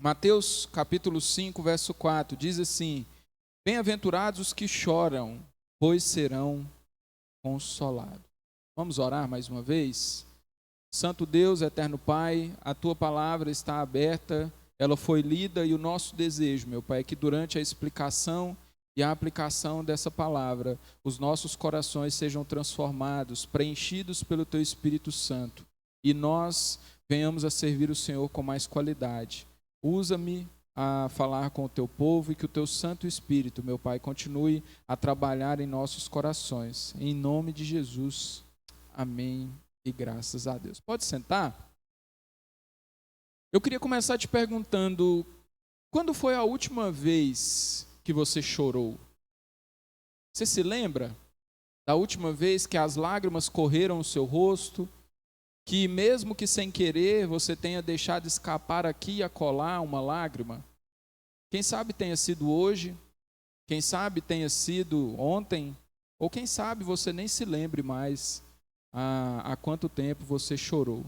Mateus capítulo 5, verso 4, diz assim: Bem-aventurados os que choram, pois serão consolados. Vamos orar mais uma vez? Santo Deus, eterno Pai, a Tua palavra está aberta, ela foi lida e o nosso desejo, meu Pai, é que durante a explicação e a aplicação dessa palavra, os nossos corações sejam transformados, preenchidos pelo Teu Espírito Santo e nós venhamos a servir o Senhor com mais qualidade. Usa-me a falar com o Teu povo e que o Teu Santo Espírito, meu Pai, continue a trabalhar em nossos corações. Em nome de Jesus, amém e graças a Deus. Pode sentar? Eu queria começar te perguntando, quando foi a última vez que você chorou? Você se lembra da última vez que as lágrimas correram o seu rosto? Que mesmo que sem querer você tenha deixado escapar aqui e acolá uma lágrima? Quem sabe tenha sido hoje, quem sabe tenha sido ontem, ou quem sabe você nem se lembre mais há quanto tempo você chorou.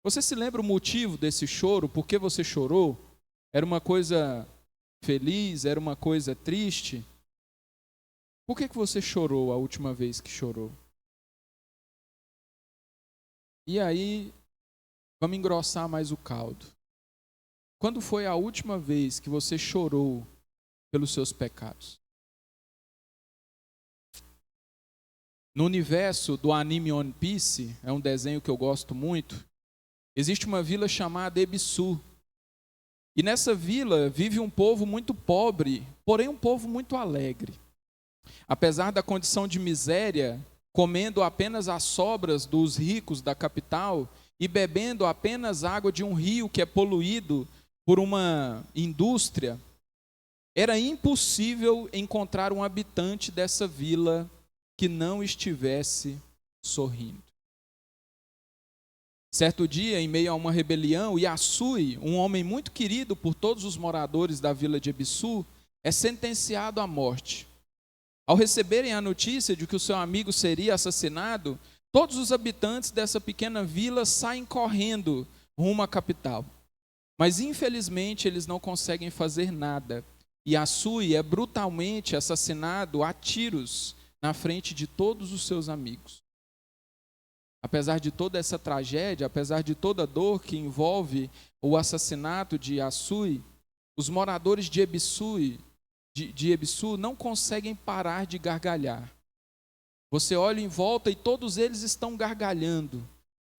Você se lembra o motivo desse choro? Por que você chorou? Era uma coisa feliz? Era uma coisa triste? Por que você chorou a última vez que chorou? E aí, vamos engrossar mais o caldo. Quando foi a última vez que você chorou pelos seus pecados? No universo do anime One Piece, é um desenho que eu gosto muito, existe uma vila chamada Ebisu. E nessa vila vive um povo muito pobre, porém um povo muito alegre. Apesar da condição de miséria, comendo apenas as sobras dos ricos da capital e bebendo apenas água de um rio que é poluído por uma indústria, era impossível encontrar um habitante dessa vila que não estivesse sorrindo. Certo dia, em meio a uma rebelião, Yasui, um homem muito querido por todos os moradores da vila de Ebisu, é sentenciado à morte. Ao receberem a notícia de que o seu amigo seria assassinado, todos os habitantes dessa pequena vila saem correndo rumo à capital. Mas, infelizmente, eles não conseguem fazer nada. Yasui é brutalmente assassinado a tiros na frente de todos os seus amigos. Apesar de toda essa tragédia, apesar de toda a dor que envolve o assassinato de Yasui, os moradores de Ebisu não conseguem parar de gargalhar. Você olha em volta e todos eles estão gargalhando,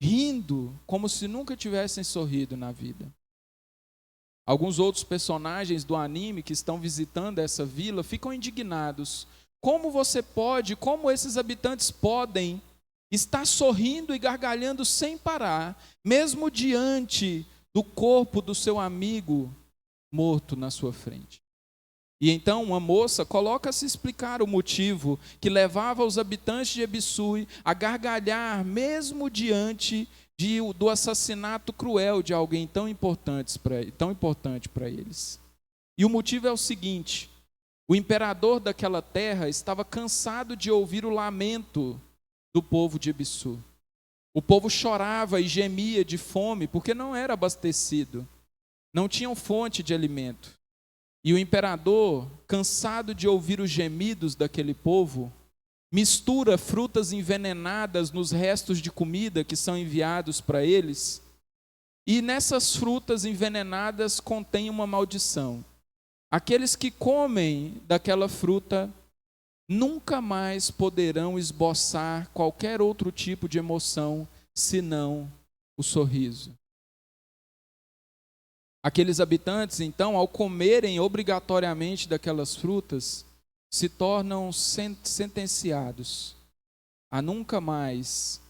rindo, como se nunca tivessem sorrido na vida. Alguns outros personagens do anime que estão visitando essa vila ficam indignados. Como esses habitantes podem estar sorrindo e gargalhando sem parar, mesmo diante do corpo do seu amigo morto na sua frente? E então uma moça coloca a se explicar o motivo que levava os habitantes de Ebisu a gargalhar mesmo diante do assassinato cruel de alguém tão importante para eles. E o motivo é o seguinte: o imperador daquela terra estava cansado de ouvir o lamento do povo de Ebisu. O povo chorava e gemia de fome porque não era abastecido, não tinham fonte de alimento. E o imperador, cansado de ouvir os gemidos daquele povo, mistura frutas envenenadas nos restos de comida que são enviados para eles, e nessas frutas envenenadas contém uma maldição. Aqueles que comem daquela fruta nunca mais poderão esboçar qualquer outro tipo de emoção senão o sorriso. Aqueles habitantes, então, ao comerem obrigatoriamente daquelas frutas, se tornam sentenciados a nunca mais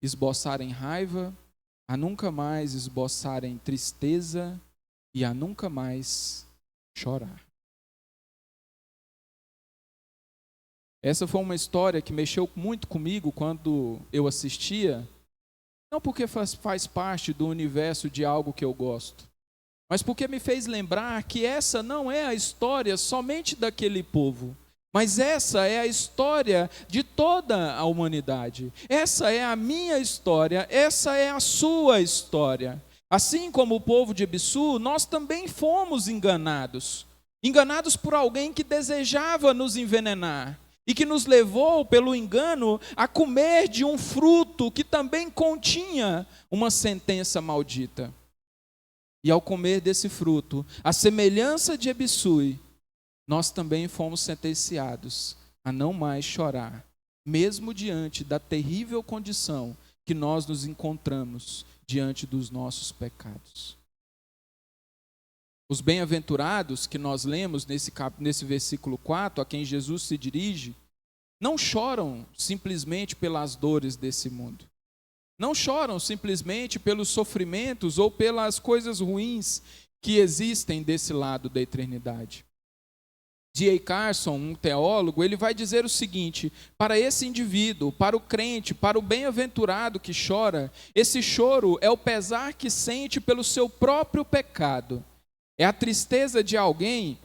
esboçarem raiva, a nunca mais esboçarem tristeza e a nunca mais chorar. Essa foi uma história que mexeu muito comigo quando eu assistia, não porque faz parte do universo de algo que eu gosto, mas porque me fez lembrar que essa não é a história somente daquele povo, mas essa é a história de toda a humanidade. Essa é a minha história, essa é a sua história. Assim como o povo de Ebisu, nós também fomos enganados. Enganados por alguém que desejava nos envenenar e que nos levou, pelo engano, a comer de um fruto que também continha uma sentença maldita. E ao comer desse fruto, à semelhança de Ebissui, nós também fomos sentenciados a não mais chorar, mesmo diante da terrível condição que nós nos encontramos diante dos nossos pecados. Os bem-aventurados que nós lemos nesse versículo 4, a quem Jesus se dirige, não choram simplesmente pelas dores desse mundo. Não choram simplesmente pelos sofrimentos ou pelas coisas ruins que existem desse lado da eternidade. D.A. Carson, um teólogo, ele vai dizer o seguinte: para esse indivíduo, para o crente, para o bem-aventurado que chora, esse choro é o pesar que sente pelo seu próprio pecado. É a tristeza de alguém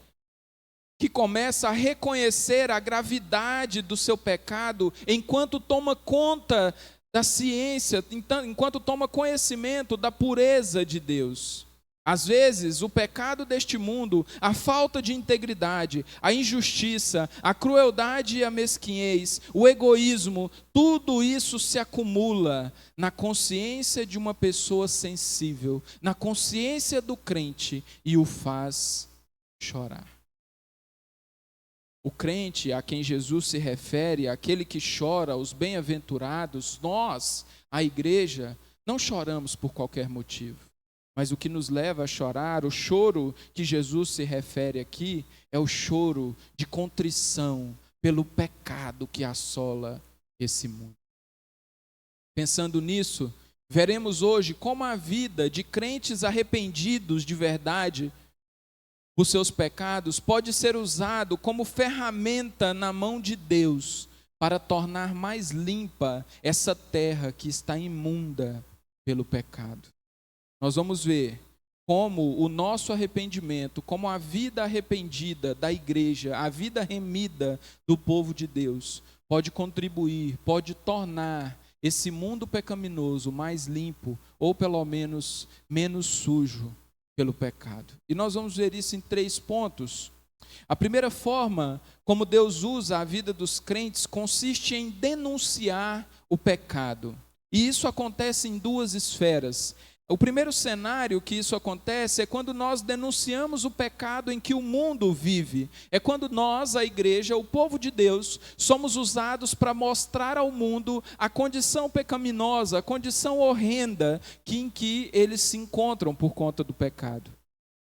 que começa a reconhecer a gravidade do seu pecado enquanto toma conta da ciência, enquanto toma conhecimento da pureza de Deus. Às vezes, o pecado deste mundo, a falta de integridade, a injustiça, a crueldade e a mesquinhez, o egoísmo, tudo isso se acumula na consciência de uma pessoa sensível, na consciência do crente e o faz chorar. O crente a quem Jesus se refere, aquele que chora, os bem-aventurados, nós, a igreja, não choramos por qualquer motivo. Mas o que nos leva a chorar, o choro que Jesus se refere aqui, é o choro de contrição pelo pecado que assola esse mundo. Pensando nisso, veremos hoje como a vida de crentes arrependidos de verdade por seus pecados pode ser usado como ferramenta na mão de Deus para tornar mais limpa essa terra que está imunda pelo pecado. Nós vamos ver como o nosso arrependimento, como a vida arrependida da igreja, a vida remida do povo de Deus, pode contribuir, pode tornar esse mundo pecaminoso mais limpo, ou pelo menos menos sujo pelo pecado. E nós vamos ver isso em 3 pontos. A primeira forma como Deus usa a vida dos crentes consiste em denunciar o pecado. E isso acontece em 2 esferas. O primeiro cenário que isso acontece é quando nós denunciamos o pecado em que o mundo vive. É quando nós, a igreja, o povo de Deus, somos usados para mostrar ao mundo a condição pecaminosa, a condição horrenda em que eles se encontram por conta do pecado.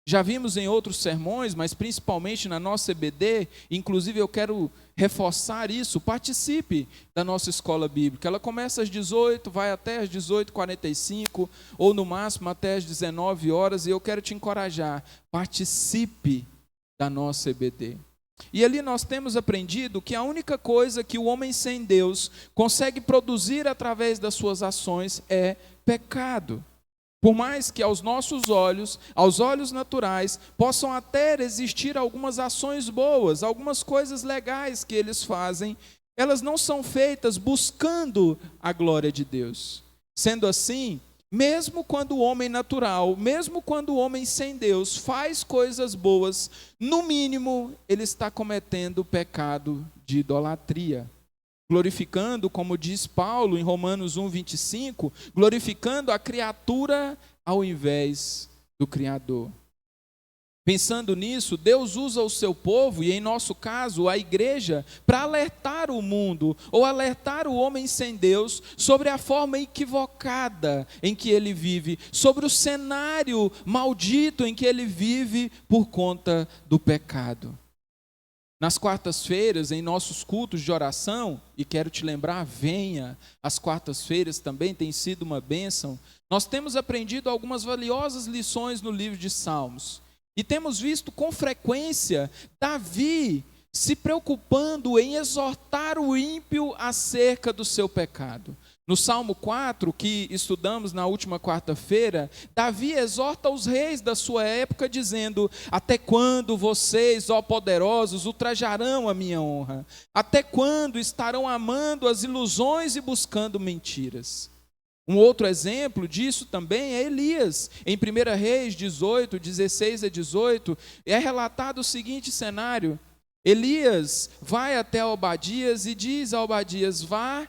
Já vimos em outros sermões, mas principalmente na nossa EBD, inclusive eu quero reforçar isso, participe da nossa escola bíblica. Ela começa às 18, vai até às 18h45, ou no máximo até às 19 horas, e eu quero te encorajar, participe da nossa EBD. E ali nós temos aprendido que a única coisa que o homem sem Deus consegue produzir através das suas ações é pecado. Por mais que aos nossos olhos, aos olhos naturais, possam até existir algumas ações boas, algumas coisas legais que eles fazem, elas não são feitas buscando a glória de Deus. Sendo assim, mesmo quando o homem natural, mesmo quando o homem sem Deus faz coisas boas, no mínimo ele está cometendo pecado de idolatria. Glorificando, como diz Paulo em Romanos 1:25, glorificando a criatura ao invés do Criador. Pensando nisso, Deus usa o seu povo, e em nosso caso, a igreja, para alertar o mundo, ou alertar o homem sem Deus, sobre a forma equivocada em que ele vive, sobre o cenário maldito em que ele vive por conta do pecado. Nas quartas-feiras, em nossos cultos de oração, e quero te lembrar, venha, as quartas-feiras também tem sido uma bênção, nós temos aprendido algumas valiosas lições no livro de Salmos. E temos visto com frequência Davi se preocupando em exortar o ímpio acerca do seu pecado. No Salmo 4, que estudamos na última quarta-feira, Davi exorta os reis da sua época dizendo: até quando vocês, ó poderosos, ultrajarão a minha honra? Até quando estarão amando as ilusões e buscando mentiras? Um outro exemplo disso também é Elias. Em 1 Reis 18, 16 a 18, é relatado o seguinte cenário: Elias vai até Obadias e diz a Obadias: vá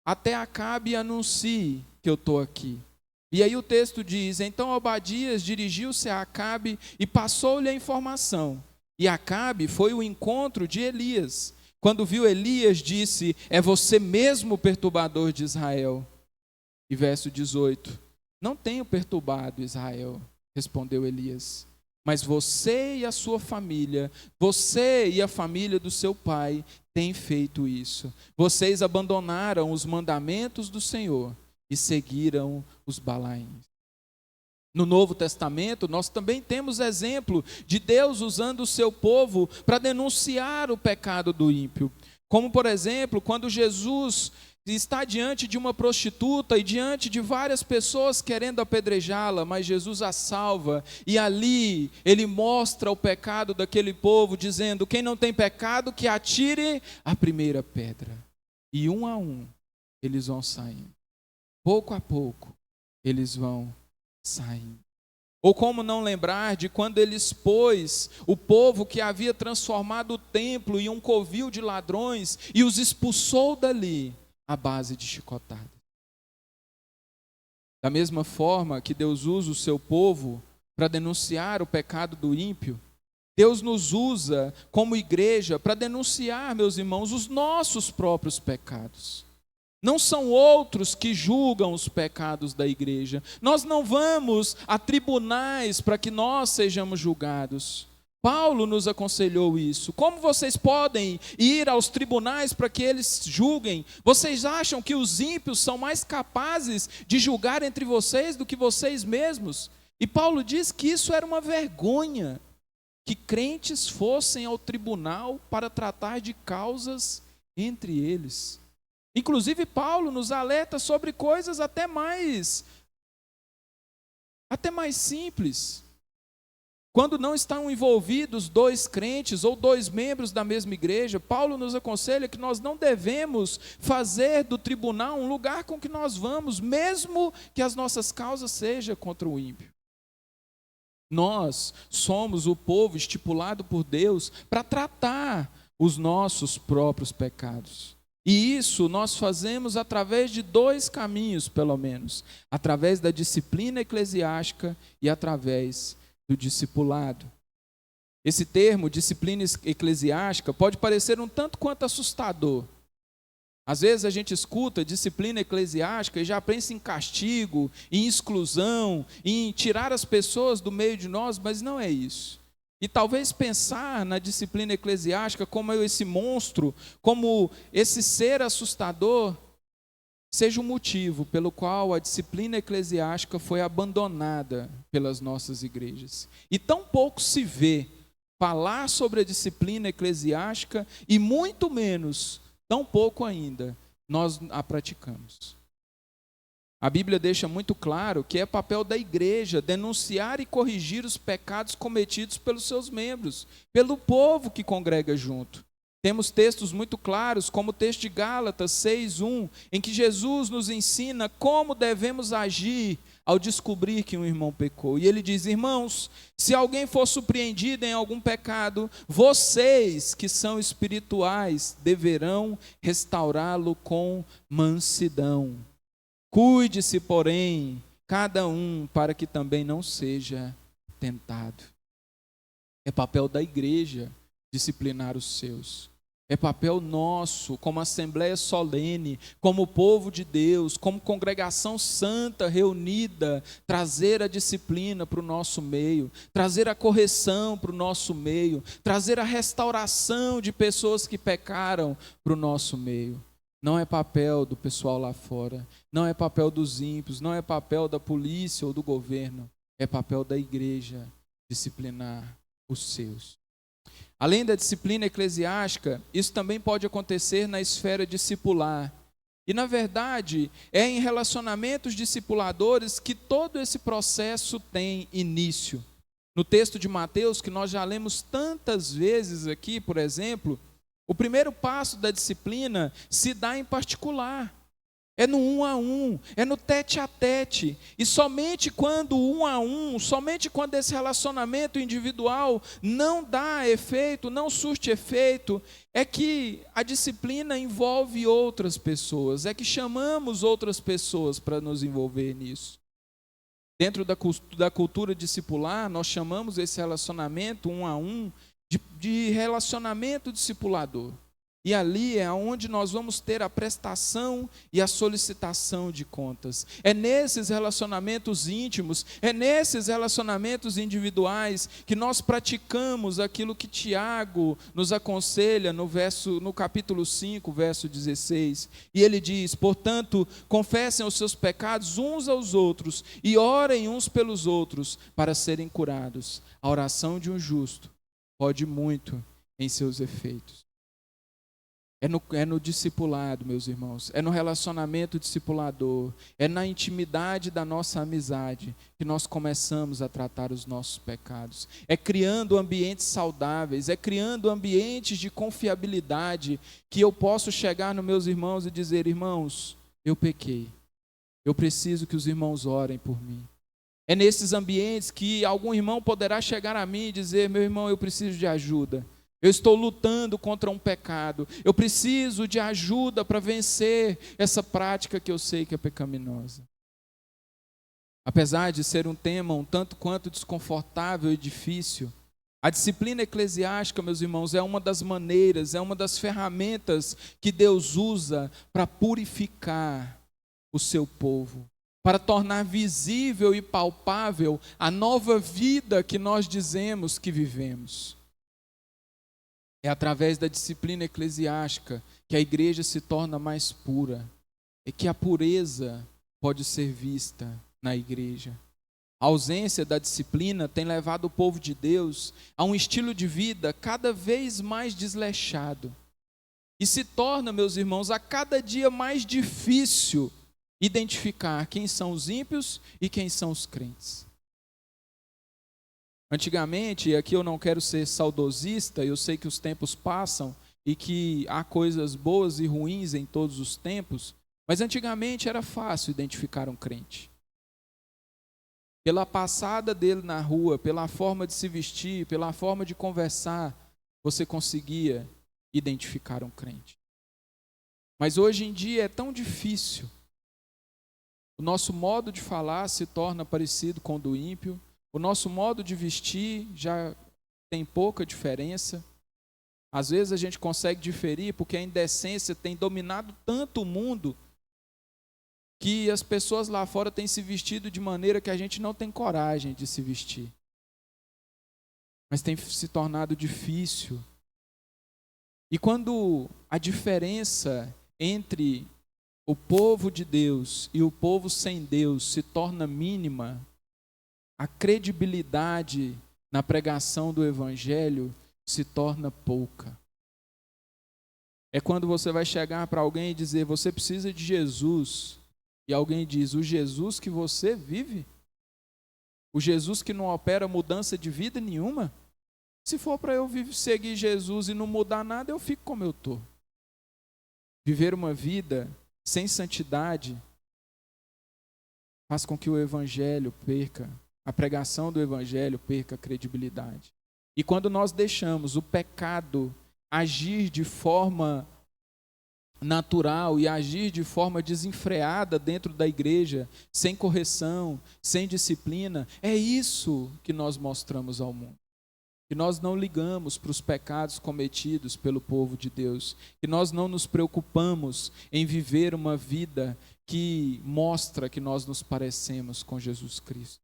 até Acabe e anuncie que eu estou aqui. E aí o texto diz: então Obadias dirigiu-se a Acabe e passou-lhe a informação. E Acabe foi ao encontro de Elias. Quando viu Elias, disse: é você mesmo o perturbador de Israel. E verso 18: não tenho perturbado Israel, respondeu Elias, mas você e a sua família, você e a família do seu pai têm feito isso. Vocês abandonaram os mandamentos do Senhor e seguiram os Balaíns. No Novo Testamento, nós também temos exemplo de Deus usando o seu povo para denunciar o pecado do ímpio. Como, por exemplo, quando Jesus está diante de uma prostituta e diante de várias pessoas querendo apedrejá-la, mas Jesus a salva, e ali ele mostra o pecado daquele povo, dizendo: quem não tem pecado, que atire a primeira pedra. E um a um, eles vão saindo. Pouco a pouco, eles vão saindo. Ou como não lembrar de quando ele expôs o povo que havia transformado o templo em um covil de ladrões e os expulsou dali à base de chicotada. Da mesma forma que Deus usa o seu povo para denunciar o pecado do ímpio, Deus nos usa como igreja para denunciar, meus irmãos, os nossos próprios pecados. Não são outros que julgam os pecados da igreja. Nós não vamos a tribunais para que nós sejamos julgados. Paulo nos aconselhou isso. Como vocês podem ir aos tribunais para que eles julguem? Vocês acham que os ímpios são mais capazes de julgar entre vocês do que vocês mesmos? E Paulo diz que isso era uma vergonha, que crentes fossem ao tribunal para tratar de causas entre eles. Inclusive, Paulo nos alerta sobre coisas até mais simples. Quando não estão envolvidos dois crentes ou dois membros da mesma igreja, Paulo nos aconselha que nós não devemos fazer do tribunal um lugar com que nós vamos, mesmo que as nossas causas sejam contra o ímpio. Nós somos o povo estipulado por Deus para tratar os nossos próprios pecados. E isso nós fazemos através de dois caminhos, pelo menos: através da disciplina eclesiástica e através do discipulado. Esse termo, disciplina eclesiástica, pode parecer um tanto quanto assustador. Às vezes a gente escuta disciplina eclesiástica e já pensa em castigo, em exclusão, em tirar as pessoas do meio de nós, mas não é isso. E talvez pensar na disciplina eclesiástica como esse monstro, como esse ser assustador, seja o motivo pelo qual a disciplina eclesiástica foi abandonada pelas nossas igrejas. E tão pouco se vê falar sobre a disciplina eclesiástica e muito menos, tão pouco ainda, nós a praticamos. A Bíblia deixa muito claro que é papel da igreja denunciar e corrigir os pecados cometidos pelos seus membros, pelo povo que congrega junto. Temos textos muito claros, como o texto de Gálatas 6:1, em que Jesus nos ensina como devemos agir ao descobrir que um irmão pecou. E ele diz: irmãos, se alguém for surpreendido em algum pecado, vocês que são espirituais deverão restaurá-lo com mansidão. Cuide-se, porém, cada um, para que também não seja tentado. É papel da igreja disciplinar os seus. É papel nosso, como assembleia solene, como povo de Deus, como congregação santa reunida, trazer a disciplina para o nosso meio, trazer a correção para o nosso meio, trazer a restauração de pessoas que pecaram para o nosso meio. Não é papel do pessoal lá fora, não é papel dos ímpios, não é papel da polícia ou do governo, é papel da igreja disciplinar os seus. Além da disciplina eclesiástica, isso também pode acontecer na esfera discipular. E, na verdade, é em relacionamentos discipuladores que todo esse processo tem início. No texto de Mateus, que nós já lemos tantas vezes aqui, por exemplo, o primeiro passo da disciplina se dá em particular. É no um a um, é no tete a tete. E somente quando um a um, somente quando esse relacionamento individual não dá efeito, não surte efeito, é que a disciplina envolve outras pessoas, é que chamamos outras pessoas para nos envolver nisso. Dentro da cultura discipular, nós chamamos esse relacionamento um a um de relacionamento discipulador. E ali é onde nós vamos ter a prestação e a solicitação de contas. É nesses relacionamentos íntimos, é nesses relacionamentos individuais que nós praticamos aquilo que Tiago nos aconselha no capítulo 5, verso 16. E ele diz: portanto, confessem os seus pecados uns aos outros e orem uns pelos outros para serem curados. A oração de um justo pode muito em seus efeitos. É no discipulado, meus irmãos, é no relacionamento discipulador, é na intimidade da nossa amizade que nós começamos a tratar os nossos pecados. É criando ambientes saudáveis, é criando ambientes de confiabilidade que eu posso chegar nos meus irmãos e dizer: irmãos, eu pequei, eu preciso que os irmãos orem por mim. É nesses ambientes que algum irmão poderá chegar a mim e dizer: meu irmão, eu preciso de ajuda. Eu estou lutando contra um pecado. Eu preciso de ajuda para vencer essa prática que eu sei que é pecaminosa. Apesar de ser um tema um tanto quanto desconfortável e difícil, a disciplina eclesiástica, meus irmãos, é uma das maneiras, é uma das ferramentas que Deus usa para purificar o seu povo, para tornar visível e palpável a nova vida que nós dizemos que vivemos. É através da disciplina eclesiástica que a igreja se torna mais pura, e que a pureza pode ser vista na igreja. A ausência da disciplina tem levado o povo de Deus a um estilo de vida cada vez mais desleixado. E se torna, meus irmãos, a cada dia mais difícil identificar quem são os ímpios e quem são os crentes. Antigamente, e aqui eu não quero ser saudosista, eu sei que os tempos passam e que há coisas boas e ruins em todos os tempos, mas antigamente era fácil identificar um crente. Pela passada dele na rua, pela forma de se vestir, pela forma de conversar, você conseguia identificar um crente. Mas hoje em dia é tão difícil. O nosso modo de falar se torna parecido com o do ímpio. O nosso modo de vestir já tem pouca diferença. Às vezes a gente consegue diferir porque a indecência tem dominado tanto o mundo que as pessoas lá fora têm se vestido de maneira que a gente não tem coragem de se vestir. Mas tem se tornado difícil. E quando a diferença entre o povo de Deus e o povo sem Deus se torna mínima, a credibilidade na pregação do evangelho se torna pouca. É quando você vai chegar para alguém e dizer: você precisa de Jesus, e alguém diz: o Jesus que você vive? O Jesus que não opera mudança de vida nenhuma? Se for para eu seguir Jesus e não mudar nada, eu fico como eu estou. Viver uma vida sem santidade faz com que o evangelho perca, a pregação do evangelho perca a credibilidade. E quando nós deixamos o pecado agir de forma natural e agir de forma desenfreada dentro da igreja, sem correção, sem disciplina, é isso que nós mostramos ao mundo. Que nós não ligamos para os pecados cometidos pelo povo de Deus, que nós não nos preocupamos em viver uma vida que mostra que nós nos parecemos com Jesus Cristo.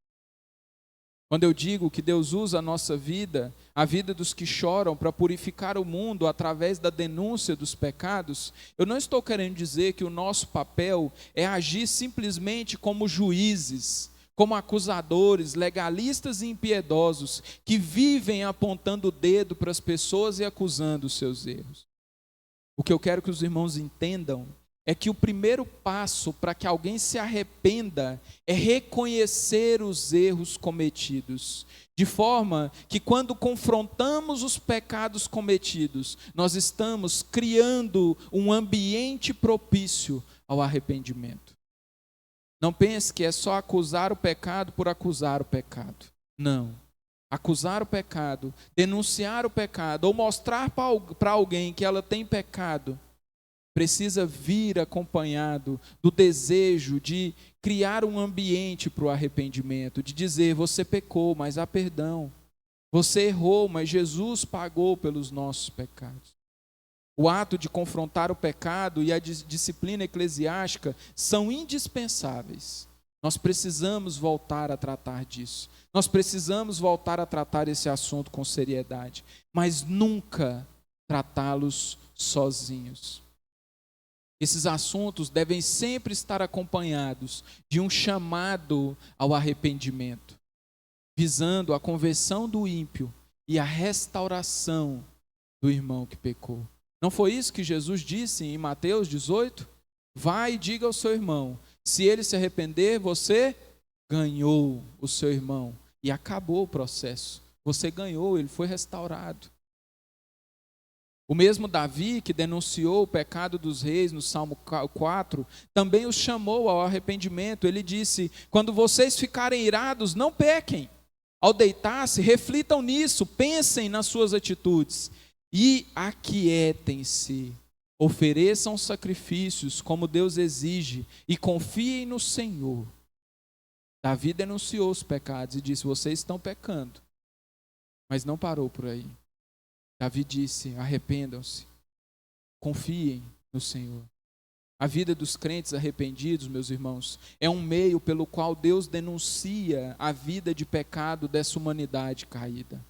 Quando eu digo que Deus usa a nossa vida, a vida dos que choram, para purificar o mundo através da denúncia dos pecados, eu não estou querendo dizer que o nosso papel é agir simplesmente como juízes, como acusadores, legalistas e impiedosos, que vivem apontando o dedo para as pessoas e acusando os seus erros. O que eu quero que os irmãos entendam é que o primeiro passo para que alguém se arrependa é reconhecer os erros cometidos, de forma que quando confrontamos os pecados cometidos, nós estamos criando um ambiente propício ao arrependimento. Não pense que é só acusar o pecado por acusar o pecado. Não. Acusar o pecado, denunciar o pecado ou mostrar para alguém que ela tem pecado, precisa vir acompanhado do desejo de criar um ambiente para o arrependimento, de dizer: você pecou, mas há perdão. Você errou, mas Jesus pagou pelos nossos pecados. O ato de confrontar o pecado e a disciplina eclesiástica são indispensáveis. Nós precisamos voltar a tratar disso. Nós precisamos voltar a tratar esse assunto com seriedade, mas nunca tratá-los sozinhos. Esses assuntos devem sempre estar acompanhados de um chamado ao arrependimento, visando a conversão do ímpio e a restauração do irmão que pecou. Não foi isso que Jesus disse em Mateus 18? Vai e diga ao seu irmão, se ele se arrepender, você ganhou o seu irmão. E acabou o processo. Você ganhou, ele foi restaurado. O mesmo Davi, que denunciou o pecado dos reis no Salmo 4, também os chamou ao arrependimento. Ele disse: quando vocês ficarem irados, não pequem. Ao deitar-se, reflitam nisso, pensem nas suas atitudes e aquietem-se. Ofereçam sacrifícios como Deus exige e confiem no Senhor. Davi denunciou os pecados e disse: vocês estão pecando. Mas não parou por aí. Davi disse: arrependam-se, confiem no Senhor. A vida dos crentes arrependidos, meus irmãos, é um meio pelo qual Deus denuncia a vida de pecado dessa humanidade caída.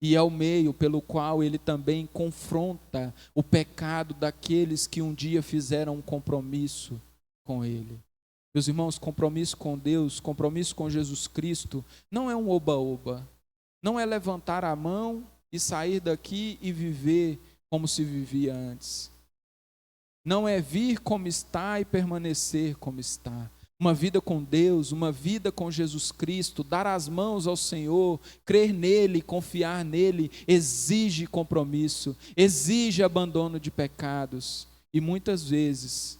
E é o meio pelo qual ele também confronta o pecado daqueles que um dia fizeram um compromisso com ele. Meus irmãos, compromisso com Deus, compromisso com Jesus Cristo, não é um oba-oba. Não é levantar a mão e sair daqui e viver como se vivia antes. Não é vir como está e permanecer como está. Uma vida com Deus, uma vida com Jesus Cristo, dar as mãos ao Senhor, crer nele, confiar nele, exige compromisso, exige abandono de pecados. E muitas vezes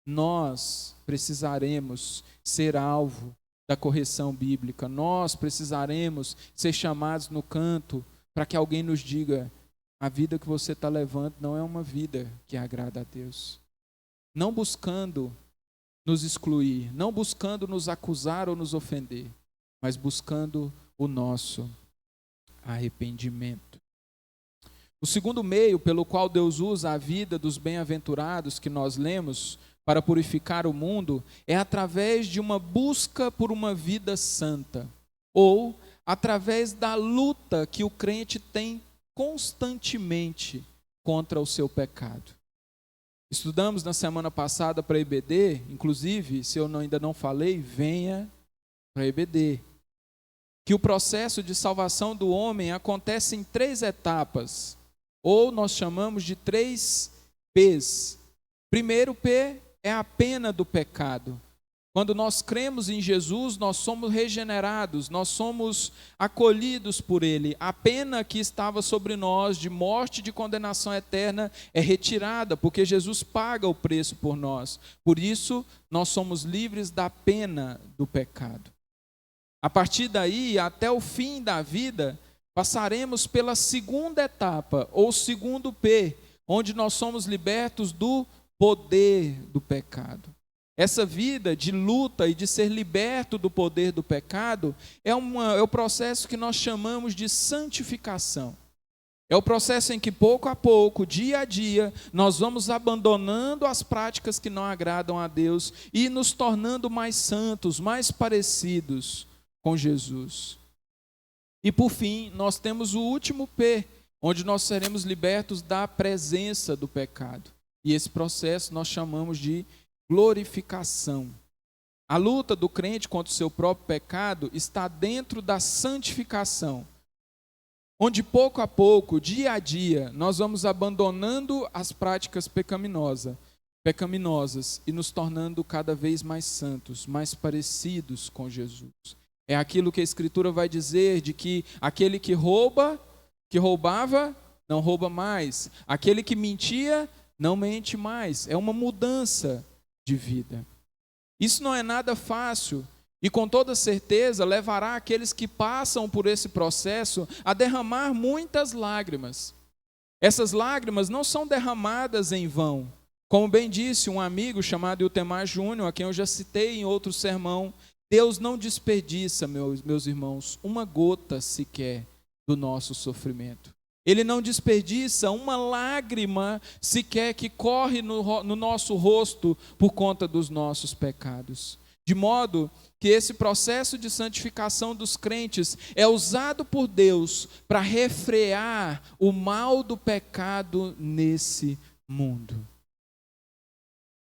nós precisaremos ser alvo da correção bíblica, nós precisaremos ser chamados no canto para que alguém nos diga: a vida que você está levando não é uma vida que agrada a Deus. Não buscando nos excluir, não buscando nos acusar ou nos ofender, mas buscando o nosso arrependimento. O segundo meio pelo qual Deus usa a vida dos bem-aventurados que nós lemos para purificar o mundo é através de uma busca por uma vida santa, ou através da luta que o crente tem constantemente contra o seu pecado. Estudamos na semana passada para a EBD, inclusive, se eu ainda não falei, venha para a EBD. Que o processo de salvação do homem acontece em 3 etapas, ou nós chamamos de 3 P's. Primeiro P é a pena do pecado. Quando nós cremos em Jesus, nós somos regenerados, nós somos acolhidos por Ele. A pena que estava sobre nós de morte e de condenação eterna é retirada, porque Jesus paga o preço por nós. Por isso, nós somos livres da pena do pecado. A partir daí, até o fim da vida, passaremos pela segunda etapa, ou segundo P, onde nós somos libertos do poder do pecado. Essa vida de luta e de ser liberto do poder do pecado é o processo que nós chamamos de santificação. É o processo em que pouco a pouco, dia a dia, nós vamos abandonando as práticas que não agradam a Deus e nos tornando mais santos, mais parecidos com Jesus. E por fim, nós temos o último P, onde nós seremos libertos da presença do pecado. E esse processo nós chamamos de glorificação. A luta do crente contra o seu próprio pecado está dentro da santificação, onde pouco a pouco, dia a dia, nós vamos abandonando as práticas pecaminosas e nos tornando cada vez mais santos, mais parecidos com Jesus. É aquilo que a Escritura vai dizer de que aquele que roubava, não rouba mais. Aquele que mentia, não mente mais. É uma mudança de vida. Isso não é nada fácil e com toda certeza levará aqueles que passam por esse processo a derramar muitas lágrimas. Essas lágrimas não são derramadas em vão. Como bem disse um amigo chamado Iltemar Júnior, a quem eu já citei em outro sermão, Deus não desperdiça, meus irmãos, uma gota sequer do nosso sofrimento. Ele não desperdiça uma lágrima sequer que corre no nosso rosto por conta dos nossos pecados. De modo que esse processo de santificação dos crentes é usado por Deus para refrear o mal do pecado nesse mundo.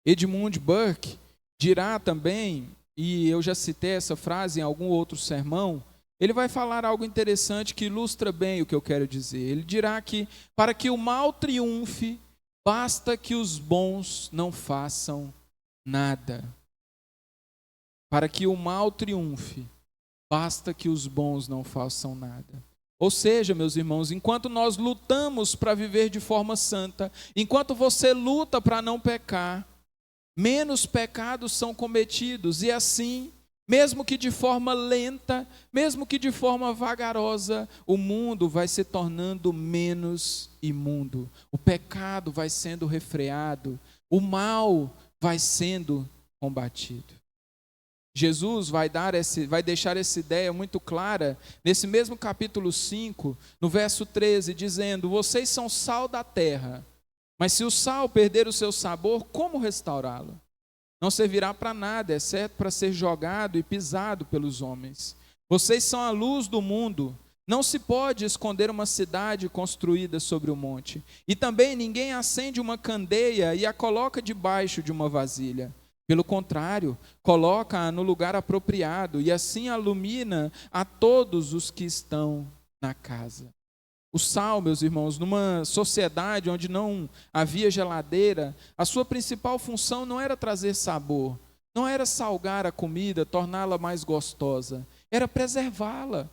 Edmund Burke dirá também, e eu já citei essa frase em algum outro sermão, ele vai falar algo interessante que ilustra bem o que eu quero dizer. Ele dirá que para que o mal triunfe, basta que os bons não façam nada. Para que o mal triunfe, basta que os bons não façam nada. Ou seja, meus irmãos, enquanto nós lutamos para viver de forma santa, enquanto você luta para não pecar, menos pecados são cometidos, e assim, mesmo que de forma lenta, mesmo que de forma vagarosa, o mundo vai se tornando menos imundo. O pecado vai sendo refreado, o vai sendo combatido. Jesus vai deixar essa ideia muito clara nesse mesmo capítulo 5, no verso 13, dizendo: vocês são sal da terra, mas se o sal perder o seu sabor, como restaurá-lo? Não servirá para nada, exceto para ser jogado e pisado pelos homens. Vocês são a luz do mundo. Não se pode esconder uma cidade construída sobre o monte. E também ninguém acende uma candeia e a coloca debaixo de uma vasilha. Pelo contrário, coloca-a no lugar apropriado e assim ilumina a todos os que estão na casa. O sal, meus irmãos, numa sociedade onde não havia geladeira, a sua principal função não era trazer sabor, não era salgar a comida, torná-la mais gostosa, era preservá-la.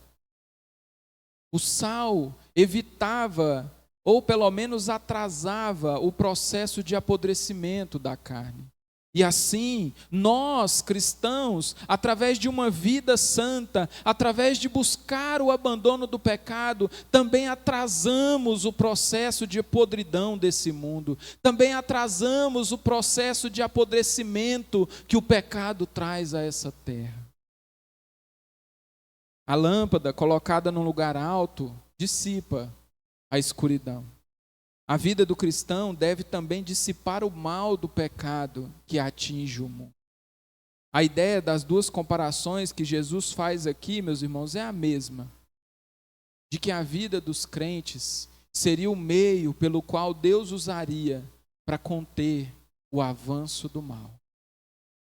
O sal evitava, ou pelo menos atrasava, o processo de apodrecimento da carne. E assim, nós cristãos, através de uma vida santa, através de buscar o abandono do pecado, também atrasamos o processo de podridão desse mundo, também atrasamos o processo de apodrecimento que o pecado traz a essa terra. A lâmpada colocada num lugar alto dissipa a escuridão. A vida do cristão deve também dissipar o mal do pecado que atinge o mundo. A ideia das duas comparações que Jesus faz aqui, meus irmãos, é a mesma. De que a vida dos crentes seria o meio pelo qual Deus usaria para conter o avanço do mal.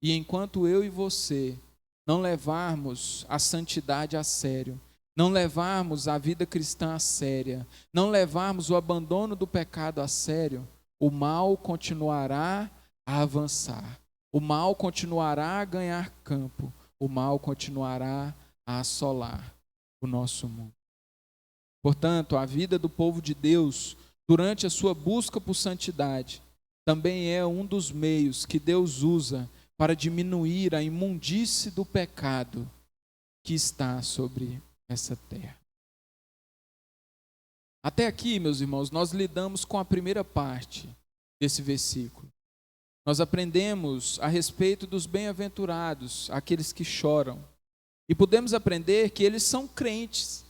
E enquanto eu e você não levarmos a santidade a sério, não levarmos a vida cristã a séria, não levarmos o abandono do pecado a sério, o mal continuará a avançar, o mal continuará a ganhar campo, o mal continuará a assolar o nosso mundo. Portanto, a vida do povo de Deus, durante a sua busca por santidade, também é um dos meios que Deus usa para diminuir a imundície do pecado que está sobre essa terra. Até aqui, meus irmãos, nós lidamos com a primeira parte desse versículo. Nós aprendemos a respeito dos bem-aventurados, aqueles que choram. E podemos aprender que eles são crentes.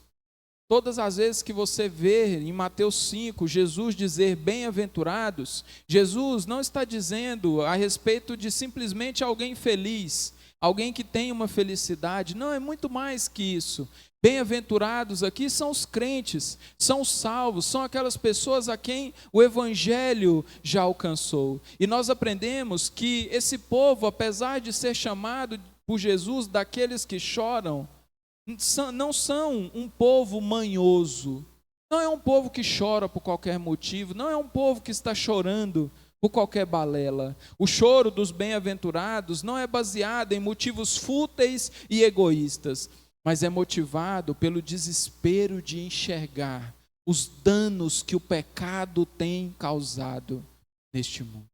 Todas as vezes que você vê em Mateus 5, Jesus dizer bem-aventurados, Jesus não está dizendo a respeito de simplesmente alguém feliz, alguém que tem uma felicidade. Não, é muito mais que isso. Bem-aventurados aqui são os crentes, são os salvos, são aquelas pessoas a quem o Evangelho já alcançou. E nós aprendemos que esse povo, apesar de ser chamado por Jesus daqueles que choram, não são um povo manhoso, não é um povo que chora por qualquer motivo, não é um povo que está chorando por qualquer balela. O choro dos bem-aventurados não é baseado em motivos fúteis e egoístas, mas é motivado pelo desespero de enxergar os danos que o pecado tem causado neste mundo.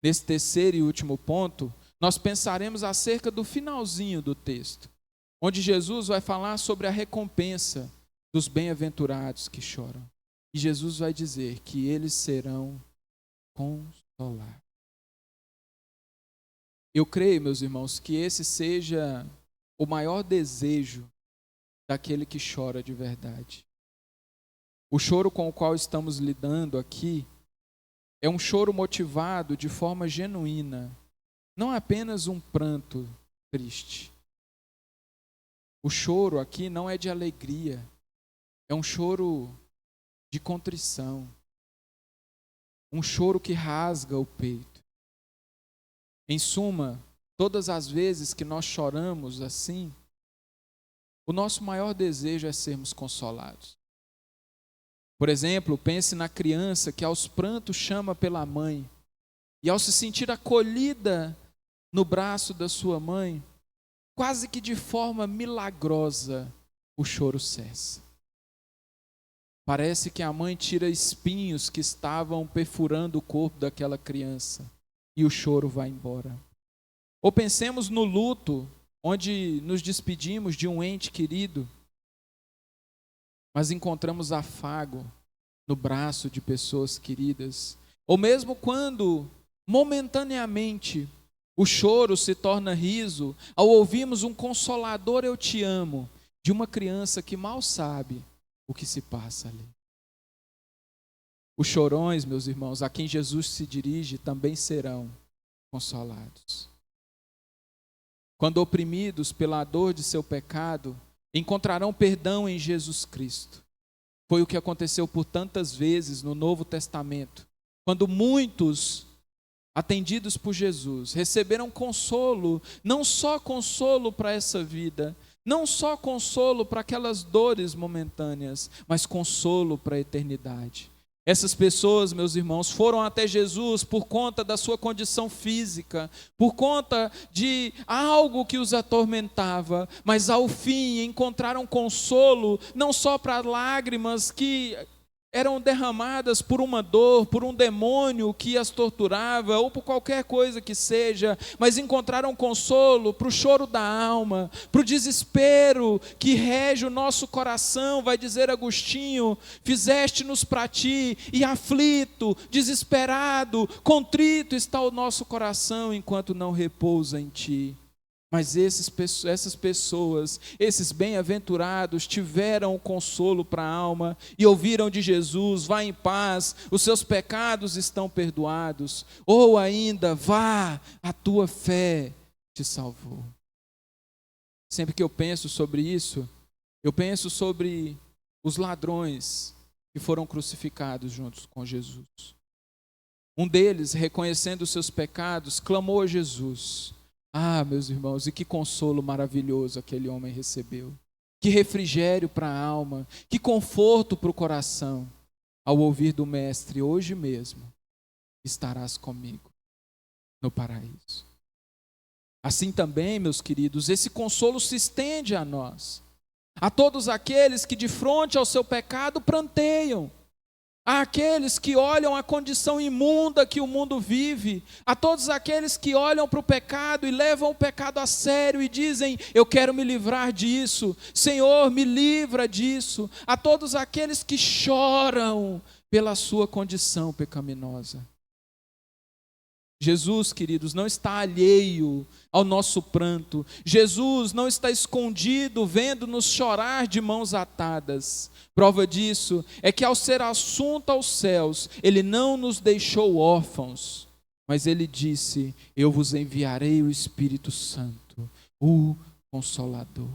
Nesse terceiro e último ponto, nós pensaremos acerca do finalzinho do texto, onde Jesus vai falar sobre a recompensa dos bem-aventurados que choram. E Jesus vai dizer que eles serão consolados. Eu creio, meus irmãos, que esse seja o maior desejo daquele que chora de verdade. O choro com o qual estamos lidando aqui é um choro motivado de forma genuína, não apenas um pranto triste. O choro aqui não é de alegria, é um choro de contrição, um choro que rasga o peito. Em suma, todas as vezes que nós choramos assim, o nosso maior desejo é sermos consolados. Por exemplo, pense na criança que aos prantos chama pela mãe, e ao se sentir acolhida no braço da sua mãe, quase que de forma milagrosa, o choro cessa. Parece que a mãe tira espinhos que estavam perfurando o corpo daquela criança e o choro vai embora. Ou pensemos no luto, onde nos despedimos de um ente querido, mas encontramos afago no braço de pessoas queridas. Ou mesmo quando, momentaneamente, o choro se torna riso ao ouvirmos um consolador "eu te amo" de uma criança que mal sabe o que se passa ali. Os chorões, meus irmãos, a quem Jesus se dirige, também serão consolados. Quando oprimidos pela dor de seu pecado, encontrarão perdão em Jesus Cristo. Foi o que aconteceu por tantas vezes no Novo Testamento, quando muitos, atendidos por Jesus, receberam consolo, não só consolo para essa vida, não só consolo para aquelas dores momentâneas, mas consolo para a eternidade. Essas pessoas, meus irmãos, foram até Jesus por conta da sua condição física, por conta de algo que os atormentava, mas ao fim encontraram consolo, não só para lágrimas que eram derramadas por uma dor, por um demônio que as torturava, ou por qualquer coisa que seja, mas encontraram consolo para o choro da alma, para o desespero que rege o nosso coração. Vai dizer Agostinho: fizeste-nos para ti, e aflito, desesperado, contrito está o nosso coração, enquanto não repousa em ti. Mas essas pessoas, esses bem-aventurados, tiveram o consolo para a alma e ouviram de Jesus: vá em paz, os seus pecados estão perdoados. Ou ainda, vá, a tua fé te salvou. Sempre que eu penso sobre isso, eu penso sobre os ladrões que foram crucificados juntos com Jesus. Um deles, reconhecendo os seus pecados, clamou a Jesus. Ah, meus irmãos, e que consolo maravilhoso aquele homem recebeu. Que refrigério para a alma, que conforto para o coração, ao ouvir do Mestre: hoje mesmo estarás comigo no paraíso. Assim também, meus queridos, esse consolo se estende a nós, a todos aqueles que de frente ao seu pecado pranteiam, àqueles que olham a condição imunda que o mundo vive, a todos aqueles que olham para o pecado e levam o pecado a sério e dizem: eu quero me livrar disso, Senhor, me livra disso, a todos aqueles que choram pela sua condição pecaminosa. Jesus, queridos, não está alheio ao nosso pranto. Jesus não está escondido vendo-nos chorar de mãos atadas. Prova disso é que, ao ser assunto aos céus, Ele não nos deixou órfãos, mas Ele disse: eu vos enviarei o Espírito Santo, o Consolador.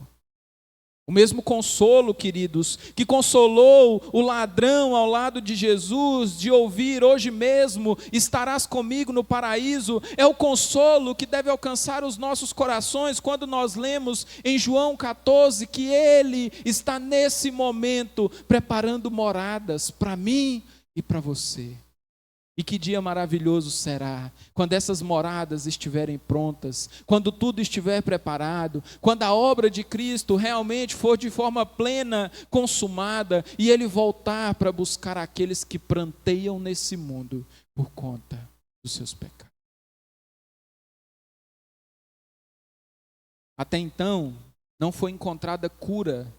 O mesmo consolo, queridos, que consolou o ladrão ao lado de Jesus, de ouvir: hoje mesmo estarás comigo no paraíso, é o consolo que deve alcançar os nossos corações quando nós lemos em João 14 que Ele está nesse momento preparando moradas para mim e para você. E que dia maravilhoso será quando essas moradas estiverem prontas, quando tudo estiver preparado, quando a obra de Cristo realmente for de forma plena consumada e Ele voltar para buscar aqueles que pranteiam nesse mundo por conta dos seus pecados. Até então, não foi encontrada cura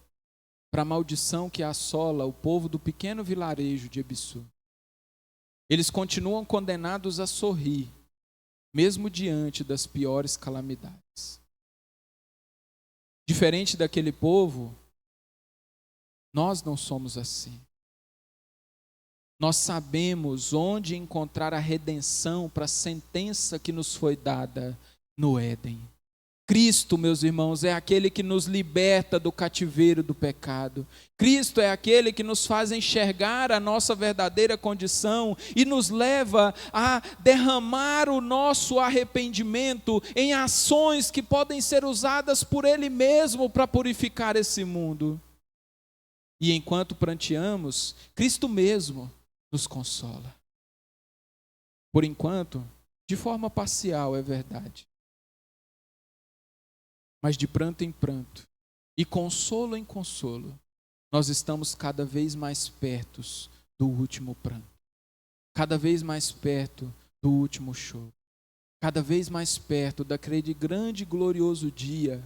para a maldição que assola o povo do pequeno vilarejo de Ebisu. Eles continuam condenados a sorrir, mesmo diante das piores calamidades. Diferente daquele povo, nós não somos assim. Nós sabemos onde encontrar a redenção para a sentença que nos foi dada no Éden. Cristo, meus irmãos, é aquele que nos liberta do cativeiro do pecado. Cristo é aquele que nos faz enxergar a nossa verdadeira condição e nos leva a derramar o nosso arrependimento em ações que podem ser usadas por Ele mesmo para purificar esse mundo. E enquanto pranteamos, Cristo mesmo nos consola. Por enquanto, de forma parcial, é verdade. Mas de pranto em pranto, e consolo em consolo, nós estamos cada vez mais perto do último pranto, cada vez mais perto do último choro, cada vez mais perto daquele grande e glorioso dia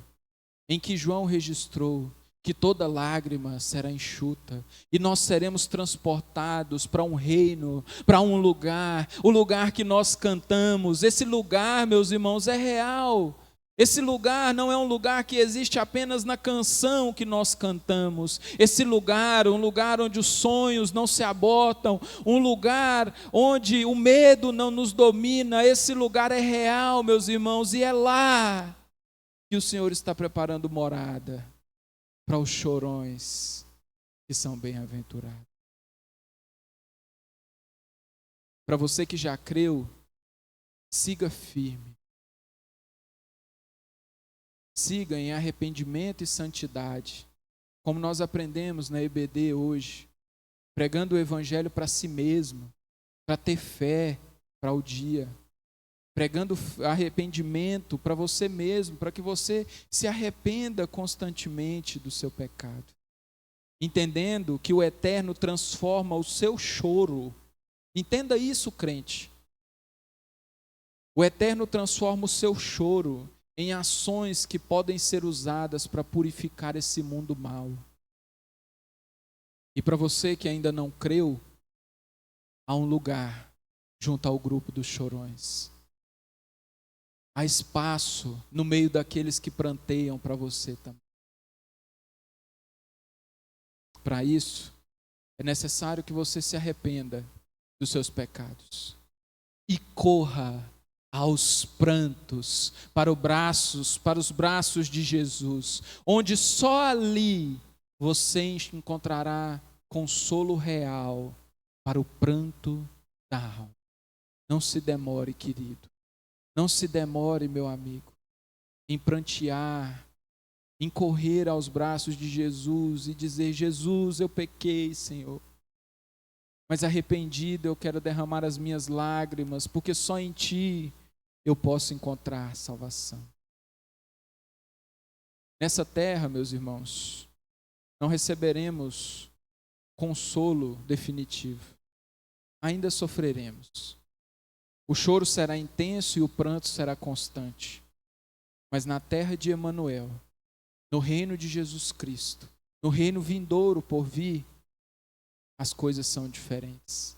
em que João registrou que toda lágrima será enxuta e nós seremos transportados para um reino, para um lugar, o lugar que nós cantamos. Esse lugar, meus irmãos, é real. Esse lugar não é um lugar que existe apenas na canção que nós cantamos. Esse lugar, um lugar onde os sonhos não se abortam, um lugar onde o medo não nos domina. Esse lugar é real, meus irmãos, e é lá que o Senhor está preparando morada para os chorões que são bem-aventurados. Para você que já creu, siga firme. Siga em arrependimento e santidade, como nós aprendemos na EBD hoje, pregando o evangelho para si mesmo, para ter fé para o dia, pregando arrependimento para você mesmo, para que você se arrependa constantemente do seu pecado, entendendo que o Eterno transforma o seu choro. Entenda isso, crente. O Eterno transforma o seu choro em ações que podem ser usadas para purificar esse mundo mau. E para você que ainda não creu, há um lugar junto ao grupo dos chorões. Há espaço no meio daqueles que pranteiam para você também. Para isso, é necessário que você se arrependa dos seus pecados e corra aos prantos, para os braços de Jesus, onde só ali você encontrará consolo real para o pranto da alma. Não se demore, querido. Não se demore, meu amigo, em prantear, em correr aos braços de Jesus e dizer: Jesus, eu pequei, Senhor. Mas arrependido eu quero derramar as minhas lágrimas, porque só em Ti eu posso encontrar salvação. Nessa terra, meus irmãos, não receberemos consolo definitivo. Ainda sofreremos. O choro será intenso e o pranto será constante. Mas na terra de Emanuel, no reino de Jesus Cristo, no reino vindouro por vir, as coisas são diferentes.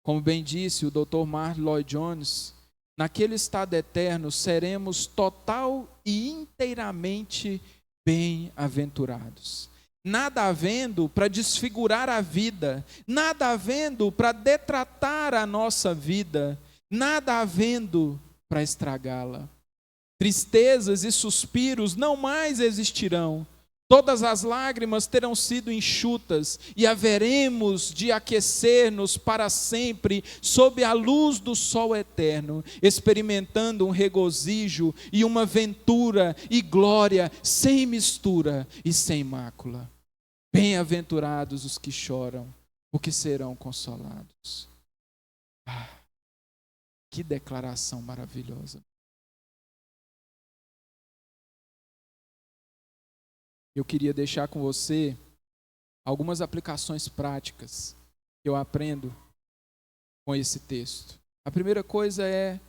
Como bem disse o Dr. Martyn Lloyd-Jones, naquele estado eterno seremos total e inteiramente bem-aventurados. Nada havendo para desfigurar a vida, nada havendo para detratar a nossa vida, nada havendo para estragá-la. Tristezas e suspiros não mais existirão. Todas as lágrimas terão sido enxutas e haveremos de aquecer-nos para sempre sob a luz do sol eterno, experimentando um regozijo e uma ventura e glória sem mistura e sem mácula. Bem-aventurados os que choram, porque serão consolados. Ah, que declaração maravilhosa. Eu queria deixar com você algumas aplicações práticas que eu aprendo com esse texto. A primeira coisa é: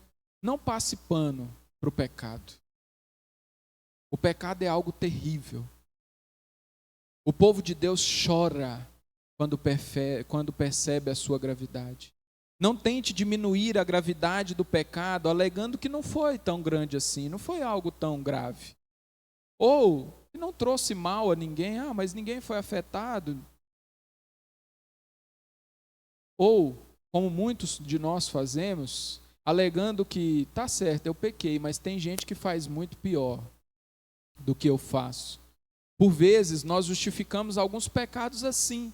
não passe pano para o pecado. O pecado é algo terrível. O povo de Deus chora quando percebe a sua gravidade. Não tente diminuir a gravidade do pecado, alegando que não foi tão grande assim, não foi algo tão grave. Ou que não trouxe mal a ninguém, mas ninguém foi afetado. Ou, como muitos de nós fazemos, alegando que tá certo, eu pequei, mas tem gente que faz muito pior do que eu faço. Por vezes, nós justificamos alguns pecados assim.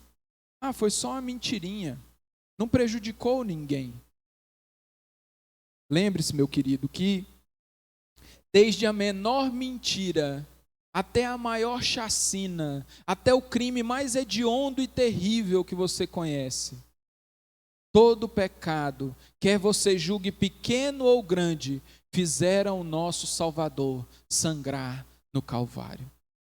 Foi só uma mentirinha. Não prejudicou ninguém. Lembre-se, meu querido, que desde a menor mentira até a maior chacina, até o crime mais hediondo e terrível que você conhece, todo pecado, quer você julgue pequeno ou grande, fizeram o nosso Salvador sangrar no Calvário.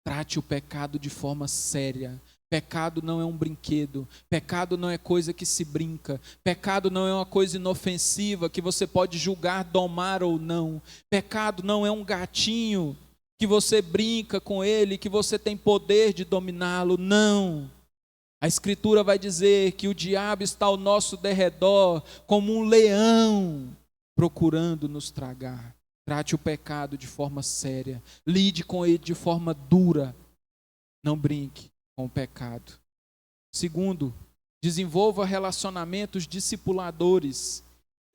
Trate o pecado de forma séria. Pecado não é um brinquedo, pecado não é coisa que se brinca, pecado não é uma coisa inofensiva que você pode julgar, domar ou não. Pecado não é um gatinho que você brinca com ele, que você tem poder de dominá-lo, não. A Escritura vai dizer que o diabo está ao nosso derredor como um leão procurando nos tragar. Trate o pecado de forma séria, lide com ele de forma dura, não brinque com o pecado. Segundo, desenvolva relacionamentos discipuladores.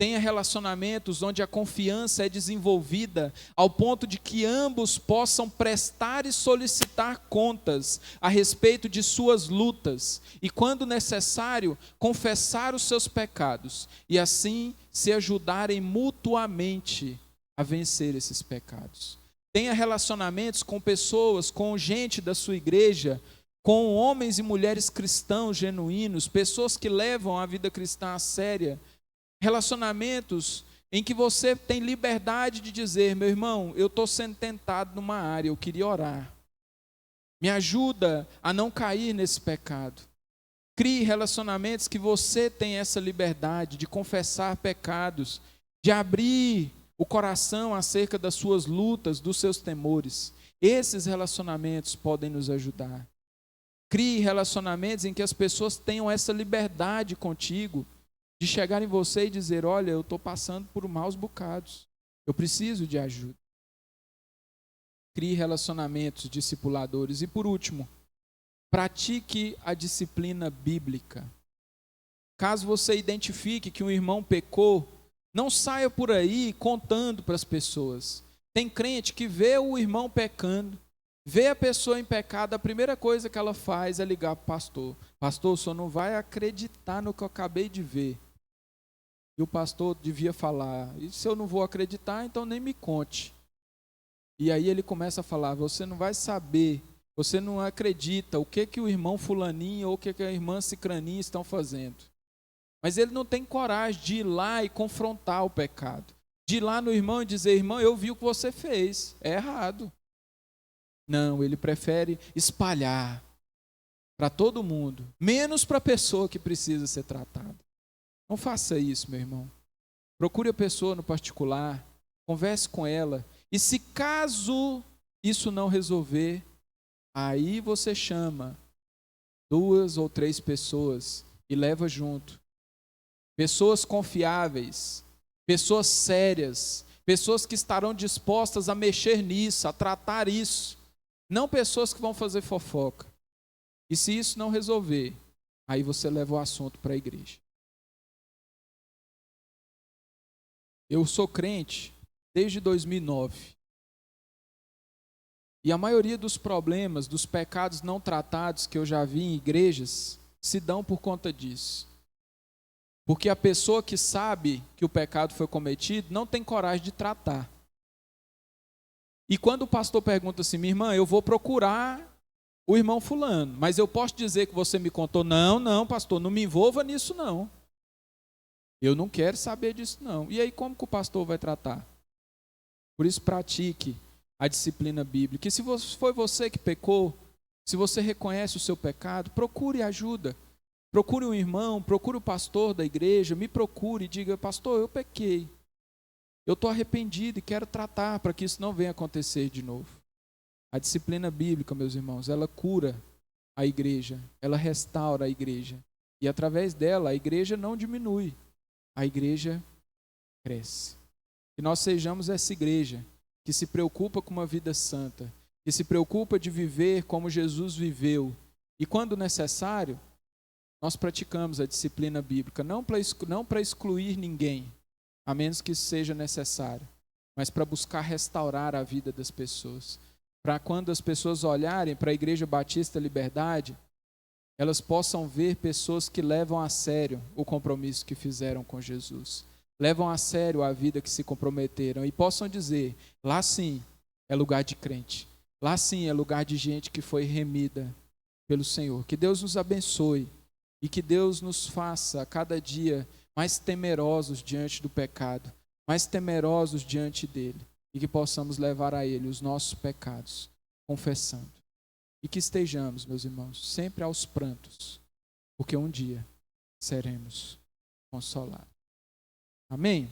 Tenha relacionamentos onde a confiança é desenvolvida ao ponto de que ambos possam prestar e solicitar contas a respeito de suas lutas e, quando necessário, confessar os seus pecados e assim se ajudarem mutuamente a vencer esses pecados. Tenha relacionamentos com pessoas, com gente da sua igreja, com homens e mulheres cristãos genuínos, pessoas que levam a vida cristã a séria. Relacionamentos em que você tem liberdade de dizer: meu irmão, eu estou sendo tentado numa área, eu queria orar. Me ajuda a não cair nesse pecado. Crie relacionamentos que você tem essa liberdade de confessar pecados, de abrir o coração acerca das suas lutas, dos seus temores. Esses relacionamentos podem nos ajudar. Crie relacionamentos em que as pessoas tenham essa liberdade contigo, de chegar em você e dizer: olha, eu estou passando por maus bocados, eu preciso de ajuda. Crie relacionamentos discipuladores. E por último, pratique a disciplina bíblica. Caso você identifique que um irmão pecou, não saia por aí contando para as pessoas. Tem crente que vê o irmão pecando, vê a pessoa em pecado, a primeira coisa que ela faz é ligar para o pastor. Pastor, o senhor não vai acreditar no que eu acabei de ver. E o pastor devia falar: e se eu não vou acreditar, então nem me conte. E aí ele começa a falar: você não vai saber, você não acredita o que o irmão fulaninho ou o que a irmã cicraninha estão fazendo. Mas ele não tem coragem de ir lá e confrontar o pecado. De ir lá no irmão e dizer: irmão, eu vi o que você fez, é errado. Não, ele prefere espalhar para todo mundo, menos para a pessoa que precisa ser tratada. Não faça isso, meu irmão. Procure a pessoa no particular, converse com ela, e se caso isso não resolver, aí você chama 2 ou 3 pessoas e leva junto. Pessoas confiáveis, pessoas sérias, pessoas que estarão dispostas a mexer nisso, a tratar isso. Não pessoas que vão fazer fofoca. E se isso não resolver, aí você leva o assunto para a igreja. Eu sou crente desde 2009. E a maioria dos problemas, dos pecados não tratados que eu já vi em igrejas, se dão por conta disso. Porque a pessoa que sabe que o pecado foi cometido não tem coragem de tratar. E quando o pastor pergunta assim: minha irmã, eu vou procurar o irmão fulano, mas eu posso dizer que você me contou? Não, pastor, não me envolva nisso não. Eu não quero saber disso não. E aí como que o pastor vai tratar? Por isso pratique a disciplina bíblica. E se foi você que pecou, se você reconhece o seu pecado, procure ajuda. Procure um irmão, procure o pastor da igreja, me procure e diga: pastor, eu pequei. Eu estou arrependido e quero tratar para que isso não venha acontecer de novo. A disciplina bíblica, meus irmãos, ela cura a igreja, ela restaura a igreja. E através dela, a igreja não diminui, a igreja cresce. Que nós sejamos essa igreja que se preocupa com uma vida santa, que se preocupa de viver como Jesus viveu. E quando necessário, nós praticamos a disciplina bíblica, não para excluir ninguém, a menos que isso seja necessário, mas para buscar restaurar a vida das pessoas. Para quando as pessoas olharem para a Igreja Batista Liberdade, elas possam ver pessoas que levam a sério o compromisso que fizeram com Jesus, levam a sério a vida que se comprometeram e possam dizer, lá sim é lugar de crente, lá sim é lugar de gente que foi remida pelo Senhor. Que Deus nos abençoe e que Deus nos faça a cada dia mais temerosos diante do pecado, mais temerosos diante dele, e que possamos levar a ele os nossos pecados, confessando. E que estejamos, meus irmãos, sempre aos prantos, porque um dia seremos consolados. Amém?